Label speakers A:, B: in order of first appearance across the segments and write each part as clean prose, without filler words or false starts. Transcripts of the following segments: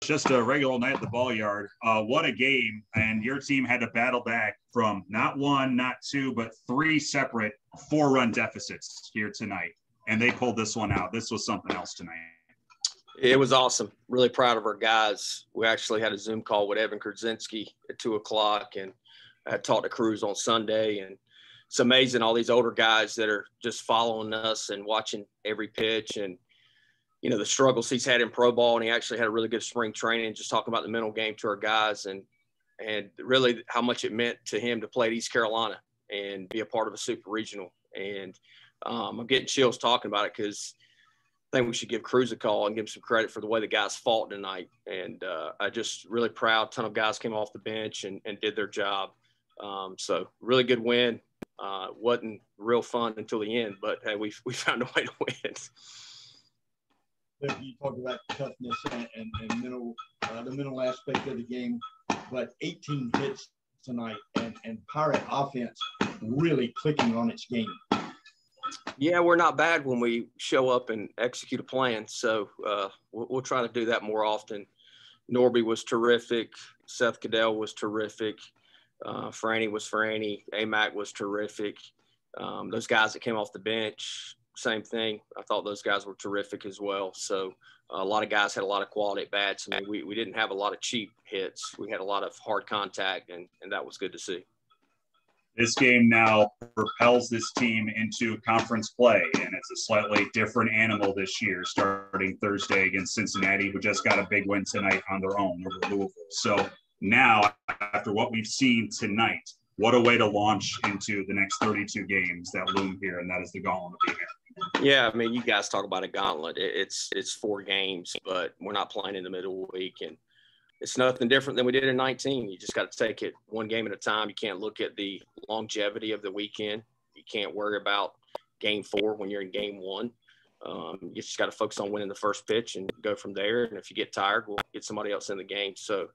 A: just a regular night at the ball yard. What a game. And your team had to battle back from not one, not two, but three separate 4-run deficits here tonight. And they pulled this one out. This was something else tonight.
B: It was awesome. Really proud of our guys. We actually had a Zoom call with Evan Krudzinski at 2:00, and I talked to Cruz on Sunday. And it's amazing, all these older guys that are just following us and watching every pitch and, you know, the struggles he's had in pro ball. And he actually had a really good spring training, just talking about the mental game to our guys and really how much it meant to him to play at East Carolina and be a part of a super regional. And I'm getting chills talking about it because I think we should give Cruz a call and give him some credit for the way the guys fought tonight. And I just really proud. A ton of guys came off the bench and did their job. So really good win. Wasn't real fun until the end, but hey, we found a way to win.
C: You talked about toughness and mental, the mental aspect of the game, but 18 hits tonight and Pirate offense really clicking on its game.
B: Yeah, we're not bad when we show up and execute a plan. So we'll try to do that more often. Norby was terrific. Seth Cadell was terrific. Franny was Franny. Amac was terrific. Those guys that came off the bench, same thing. I thought those guys were terrific as well. So a lot of guys had a lot of quality at bats. I mean, we didn't have a lot of cheap hits. We had a lot of hard contact, and that was good to see.
A: This game now propels this team into conference play, and it's a slightly different animal this year, starting Thursday against Cincinnati, who just got a big win tonight on their own over Louisville. So now, after what we've seen tonight, what a way to launch into the next 32 games that loom here, and that is the Gauntlet of the American.
B: Yeah, I mean, you guys talk about a gauntlet. It's 4 games, but we're not playing in the middle of the week, and it's nothing different than we did in 19. You just got to take it one game at a time. You can't look at the longevity of the weekend. You can't worry about game 4 when you're in game 1. You just got to focus on winning the first pitch and go from there. And if you get tired, we'll get somebody else in the game. So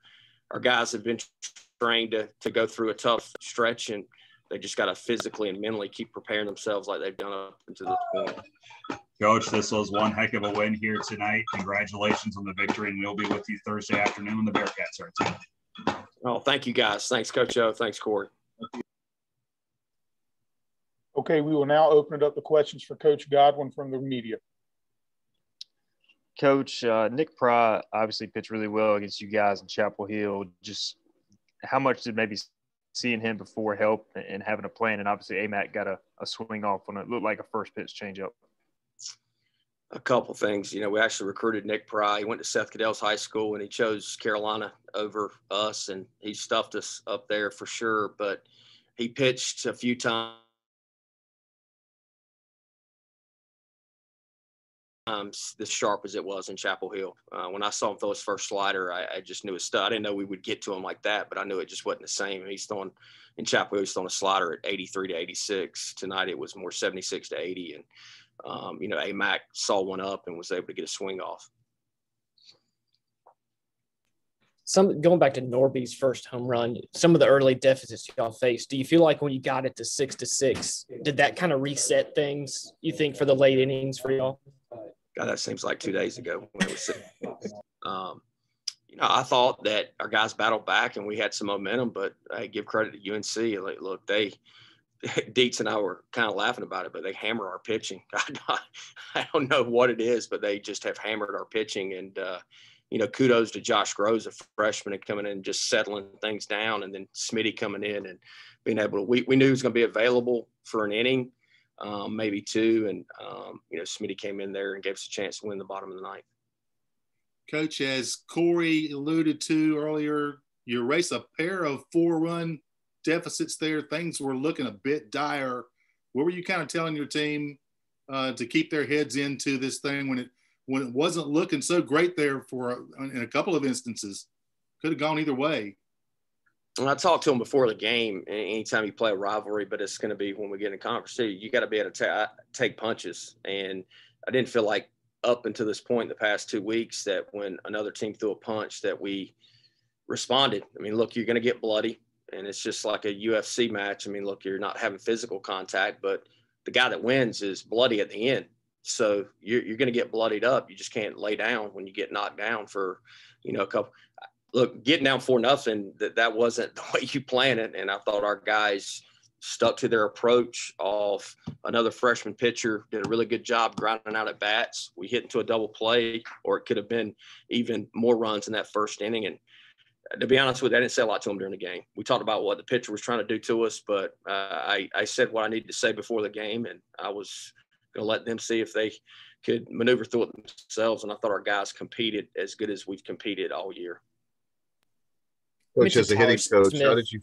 B: our guys have been trained to go through a tough stretch, and they just got to physically and mentally keep preparing themselves like they've done up until this point.
A: Coach, this was one heck of a win here tonight. Congratulations on the victory, and we'll be with you Thursday afternoon when the Bearcats are in town.
B: Oh, thank you, guys. Thanks, Coach O. Thanks, Corey.
D: Okay, we will now open it up to questions for Coach Godwin from the media.
E: Coach, Nick Pry obviously pitched really well against you guys in Chapel Hill. Just how much did maybe seeing him before help and having a plan? And obviously AMAC got a swing off when it looked like a first pitch changeup.
B: A couple things. You know, we actually recruited Nick Pry. He went to Seth Cadell's high school, and he chose Carolina over us, and he stuffed us up there for sure. But he pitched a few times as sharp as it was in Chapel Hill. When I saw him throw his first slider, I just knew his stuff. I didn't know we would get to him like that, but I knew it just wasn't the same. He's throwing in Chapel Hill, he's throwing a slider at 83 to 86. Tonight it was more 76 to 80, and you know, AMAC saw one up and was able to get a swing off.
F: Going back to Norby's first home run, some of the early deficits y'all faced, do you feel like when you got it to 6-6, did that kind of reset things, you think, for the late innings for y'all?
B: God, that seems like 2 days ago when it was 6. You know, I thought that our guys battled back and we had some momentum, but I give credit to UNC. Like, look, Dietz and I were kind of laughing about it, but they hammer our pitching. I don't know what it is, but they just have hammered our pitching. And, you know, kudos to Josh Groves, a freshman, and coming in and just settling things down. And then Smitty coming in and being able to, we knew he was going to be available for an inning, maybe 2. And, you know, Smitty came in there and gave us a chance to win the bottom of the ninth.
G: Coach, as Corey alluded to earlier, you erase a pair of 4-run deficits there. Things were looking a bit dire. What were you kind of telling your team to keep their heads into this thing when it wasn't looking so great there in a couple of instances? Could have gone either way.
B: And I talked to him before the game. Anytime you play a rivalry, but it's going to be when we get in conference too, you got to be able to take punches. And I didn't feel like up until this point in the past 2 weeks that when another team threw a punch that we responded. I mean, look, you're going to get bloody. And it's just like a UFC match. I mean, look, you're not having physical contact, but the guy that wins is bloody at the end. So you're going to get bloodied up. You just can't lay down when you get knocked down for, a couple. Look, getting down 4-0, that wasn't the way you planned it. And I thought our guys stuck to their approach of another freshman pitcher, did a really good job grinding out at bats. We hit into a double play, or it could have been even more runs in that first inning. And to be honest with you, I didn't say a lot to him during the game. We talked about what the pitcher was trying to do to us, but I said what I needed to say before the game, and I was going to let them see if they could maneuver through it themselves. And I thought our guys competed as good as we've competed all year.
H: Coach, as a hitting coach, how did you?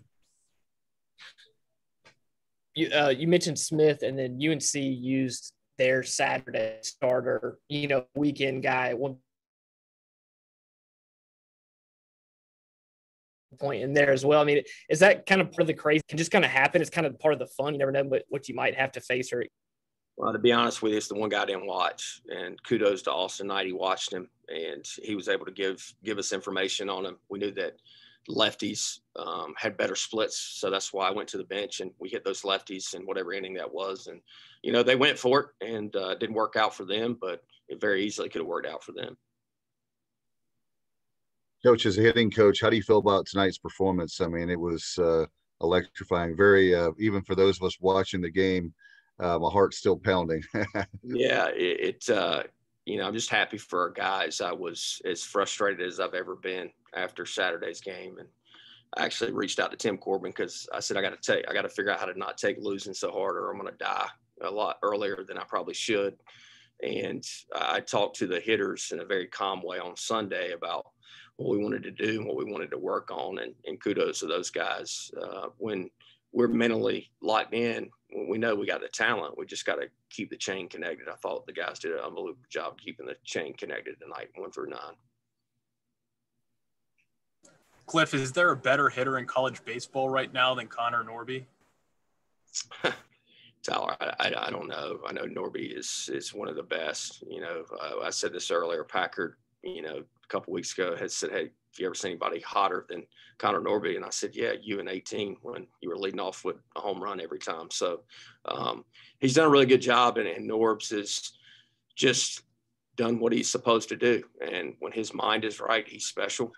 F: You mentioned Smith, and then UNC used their Saturday starter, weekend guy at one point in there as well. I mean, is that kind of part of the crazy? Can just kind of happen? It's kind of part of the fun. You never know what you might have to face.
B: Well, to be honest with you, it's the one guy I didn't watch, and kudos to Austin Knight. He watched him, and he was able to give us information on him. We knew that lefties had better splits, so that's why I went to the bench and we hit those lefties in whatever inning that was. And they went for it, and didn't work out for them, but it very easily could have worked out for them.
H: Coach, as a hitting coach, how do you feel about tonight's performance? I mean, it was electrifying, very even for those of us watching the game. My heart's still pounding.
B: Yeah, I'm just happy for our guys. I was as frustrated as I've ever been after Saturday's game. And I actually reached out to Tim Corbin because I said, I got to figure out how to not take losing so hard, or I'm going to die a lot earlier than I probably should. And I talked to the hitters in a very calm way on Sunday about what we wanted to do and what we wanted to work on. And kudos to those guys. When we're mentally locked in, we know we got the talent. We just got to keep the chain connected. I thought the guys did an unbelievable job keeping the chain connected tonight, 1 through 9.
I: Cliff, is there a better hitter in college baseball right now than Connor Norby?
B: Tyler, I don't know. I know Norby is one of the best. I said this earlier. Packard, a couple weeks ago had said, "Hey, have you ever seen anybody hotter than Connor Norby?" And I said, "Yeah, you in 18 when you were leading off with a home run every time." So he's done a really good job, and Norbs has just done what he's supposed to do. And when his mind is right, he's special.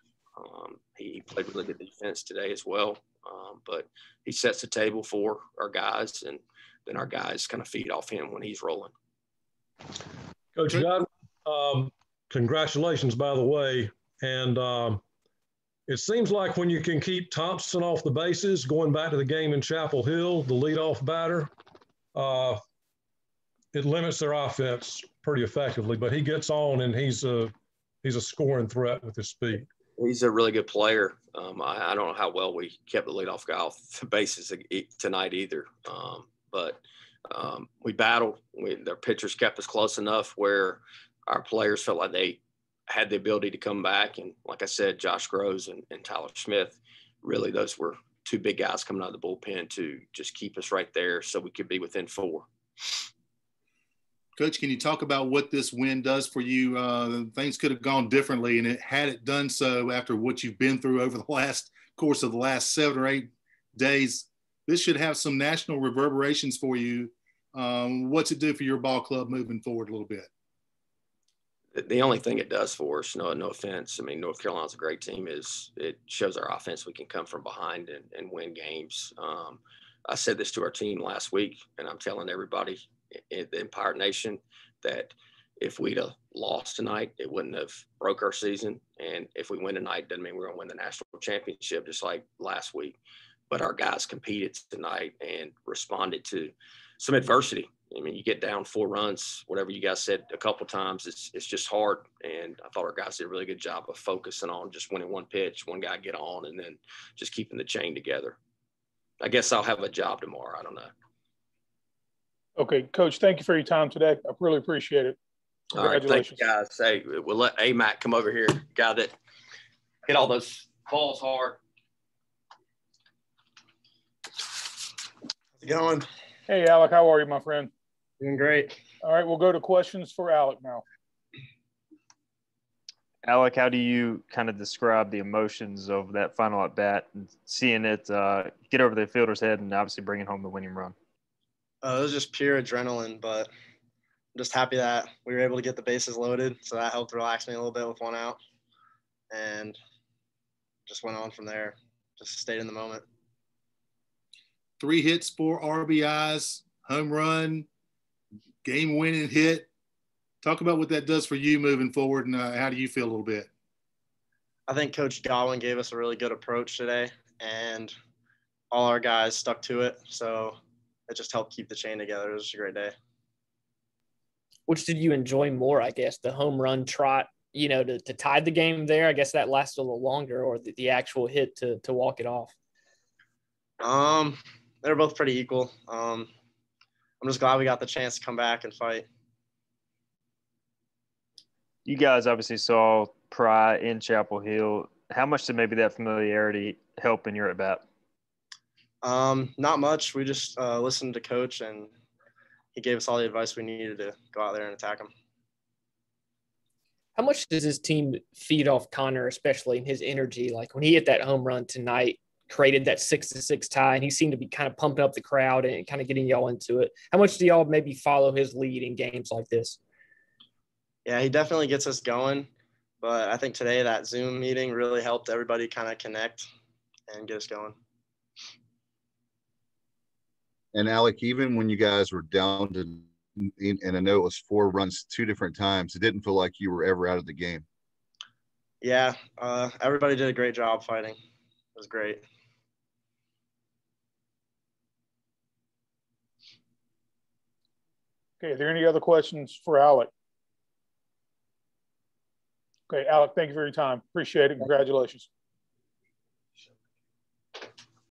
B: He played really good defense today as well, but he sets the table for our guys, and then our guys kind of feed off him when he's rolling.
J: Coach Godwin, congratulations, by the way. And it seems like when you can keep Thompson off the bases, going back to the game in Chapel Hill, the leadoff batter, it limits their offense pretty effectively. But he gets on, and he's a scoring threat with his speed.
B: He's a really good player. I don't know how well we kept the leadoff guy off the bases tonight either. But we battled. Their pitchers kept us close enough where our players felt like they had the ability to come back. And like I said, Josh Groves and Tyler Smith, really those were 2 big guys coming out of the bullpen to just keep us right there so we could be within 4.
G: Coach, can you talk about what this win does for you? Things could have gone differently, and had it done so after what you've been through over the course of the last 7 or 8 days, this should have some national reverberations for you. What's it do for your ball club moving forward a little bit?
B: The only thing it does for us, no offense, I mean, North Carolina's a great team, is it shows our offense we can come from behind and win games. I said this to our team last week, and I'm telling everybody in the Empire Nation that if we'd have lost tonight, it wouldn't have broke our season. And if we win tonight, doesn't mean we're going to win the national championship, just like last week. But our guys competed tonight and responded to some adversity. I mean, you get down 4 runs, whatever you guys said a couple times, it's just hard. And I thought our guys did a really good job of focusing on just winning one pitch, one guy get on, and then just keeping the chain together. I guess I'll have a job tomorrow. I don't know.
D: Okay, Coach, thank you for your time today. I really appreciate it.
B: All right, thank you, guys. Hey, we'll let A-Mac come over here, guy that hit all those balls hard.
K: How's it going?
D: Hey, Alec, how are you, my friend?
K: Doing great.
D: All right, we'll go to questions for Alec now.
E: Alec, how do you kind of describe the emotions of that final at bat and seeing it get over the fielder's head and obviously bringing home the winning run?
K: It was just pure adrenaline, but just happy that we were able to get the bases loaded. So that helped relax me a little bit with one out. And just went on from there. Just stayed in the moment.
G: 3 hits, 4 RBIs, home run, game-winning hit. Talk about what that does for you moving forward, and how do you feel a little bit?
K: I think Coach Godwin gave us a really good approach today, and all our guys stuck to it. So it just helped keep the chain together. It was just a great day.
F: Which did you enjoy more, I guess, the home run trot, to tie the game there? I guess that lasted a little longer, or the actual hit to walk it off?
K: They're both pretty equal. I'm just glad we got the chance to come back and fight.
E: You guys obviously saw Pry in Chapel Hill. How much did maybe that familiarity help in your at-bat?
K: Not much. We just listened to Coach, and he gave us all the advice we needed to go out there and attack him.
F: How much does his team feed off Connor, especially in his energy? Like when he hit that home run tonight, created that 6-6 tie, and he seemed to be kind of pumping up the crowd and kind of getting y'all into it. How much do y'all maybe follow his lead in games like this?
K: Yeah, he definitely gets us going. But I think today that Zoom meeting really helped everybody kind of connect and get us going.
H: And Alec, even when you guys were down to, and I know it was 4 runs 2 different times, it didn't feel like you were ever out of the game.
K: Yeah, everybody did a great job fighting. It was great.
D: Okay, are there any other questions for Alec? Okay, Alec, thank you for your time. Appreciate it. Congratulations.